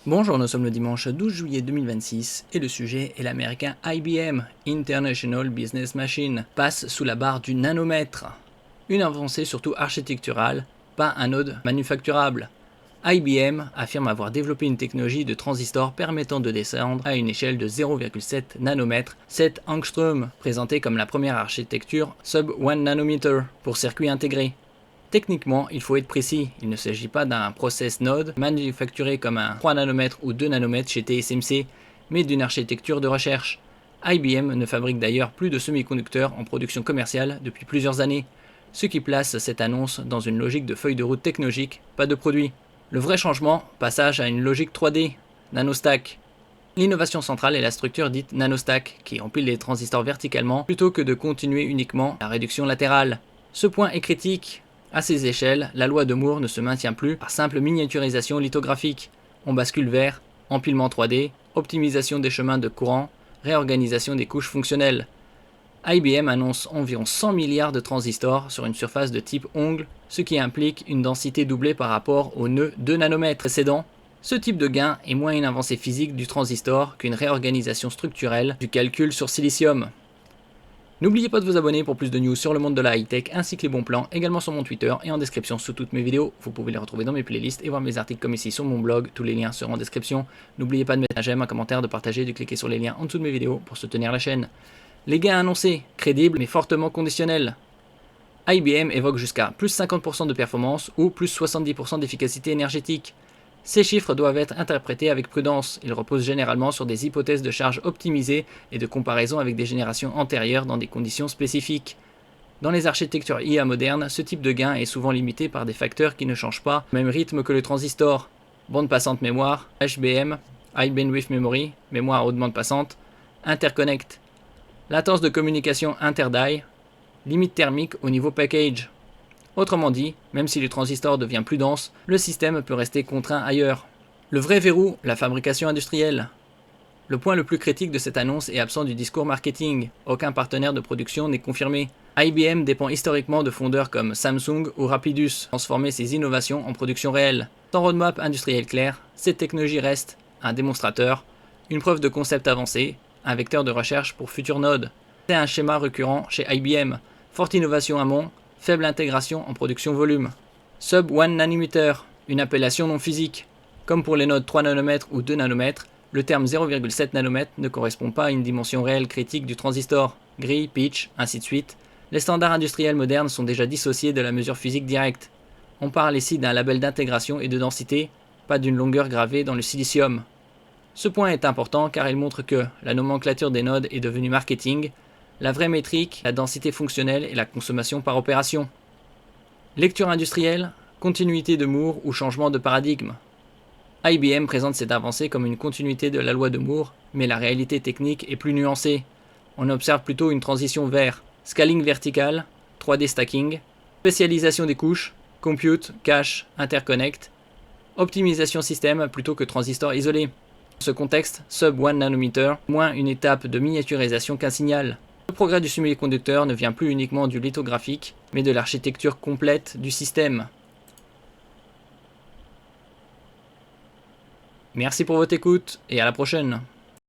Bonjour, nous sommes le dimanche 12 juillet 2026 et le sujet est l'américain IBM, International Business Machine, passe sous la barre du nanomètre. Une avancée surtout architecturale, pas un node manufacturable. IBM affirme avoir développé une technologie de transistor permettant de descendre à une échelle de 0,7 nanomètres, 7 angstrom, présentée comme la première architecture sub-1 nanometer pour circuits intégrés. Techniquement, il faut être précis, il ne s'agit pas d'un process node manufacturé comme un 3 nanomètres ou 2 nanomètres chez TSMC, mais d'une architecture de recherche. IBM ne fabrique d'ailleurs plus de semi-conducteurs en production commerciale depuis plusieurs années, ce qui place cette annonce dans une logique de feuille de route technologique, pas de produit. Le vrai changement, passage à une logique 3D, nanostack. L'innovation centrale est la structure dite nanostack, qui empile les transistors verticalement plutôt que de continuer uniquement la réduction latérale. Ce point est critique. À ces échelles, la loi de Moore ne se maintient plus par simple miniaturisation lithographique. On bascule vers empilement 3D, optimisation des chemins de courant, réorganisation des couches fonctionnelles. IBM annonce environ 100 milliards de transistors sur une surface de type ongle, ce qui implique une densité doublée par rapport au nœud 2 nanomètres précédent. Ce type de gain est moins une avancée physique du transistor qu'une réorganisation structurelle du calcul sur silicium. N'oubliez pas de vous abonner pour plus de news sur le monde de la high-tech ainsi que les bons plans, également sur mon Twitter et en description sous toutes mes vidéos. Vous pouvez les retrouver dans mes playlists et voir mes articles comme ici sur mon blog, tous les liens seront en description. N'oubliez pas de mettre un j'aime, un commentaire, de partager, de cliquer sur les liens en dessous de mes vidéos pour soutenir la chaîne. Les gains annoncés, crédibles mais fortement conditionnels. IBM évoque jusqu'à plus 50% de performance ou plus 70% d'efficacité énergétique. Ces chiffres doivent être interprétés avec prudence, ils reposent généralement sur des hypothèses de charge optimisées et de comparaison avec des générations antérieures dans des conditions spécifiques. Dans les architectures IA modernes, ce type de gain est souvent limité par des facteurs qui ne changent pas au même rythme que le transistor. Bande passante mémoire, HBM, High Bandwidth Memory, mémoire à haute bande passante, interconnect. Latence de communication inter-die, limite thermique au niveau package. Autrement dit, même si le transistor devient plus dense, le système peut rester contraint ailleurs. Le vrai verrou, la fabrication industrielle. Le point le plus critique de cette annonce est absent du discours marketing. Aucun partenaire de production n'est confirmé. IBM dépend historiquement de fondeurs comme Samsung ou Rapidus, transformer ses innovations en production réelle. Sans roadmap industriel clair, cette technologie reste un démonstrateur, une preuve de concept avancé, un vecteur de recherche pour futurs nodes. C'est un schéma récurrent chez IBM. Forte innovation amont, faible intégration en production volume. Sub-1 nanometer, une appellation non physique. Comme pour les nodes 3 nanomètres ou 2 nanomètres, le terme 0,7 nanomètres ne correspond pas à une dimension réelle critique du transistor. Gris, pitch, ainsi de suite. Les standards industriels modernes sont déjà dissociés de la mesure physique directe. On parle ici d'un label d'intégration et de densité, pas d'une longueur gravée dans le silicium. Ce point est important car il montre que la nomenclature des nodes est devenue marketing, la vraie métrique, la densité fonctionnelle et la consommation par opération. Lecture industrielle, continuité de Moore ou changement de paradigme. IBM présente cette avancée comme une continuité de la loi de Moore, mais la réalité technique est plus nuancée. On observe plutôt une transition vers scaling vertical, 3D stacking, spécialisation des couches, compute, cache, interconnect, optimisation système plutôt que transistor isolé. Dans ce contexte, sub-1 nanometer, moins une étape de miniaturisation qu'un signal. Le progrès du semi-conducteur ne vient plus uniquement du lithographique, mais de l'architecture complète du système. Merci pour votre écoute et à la prochaine.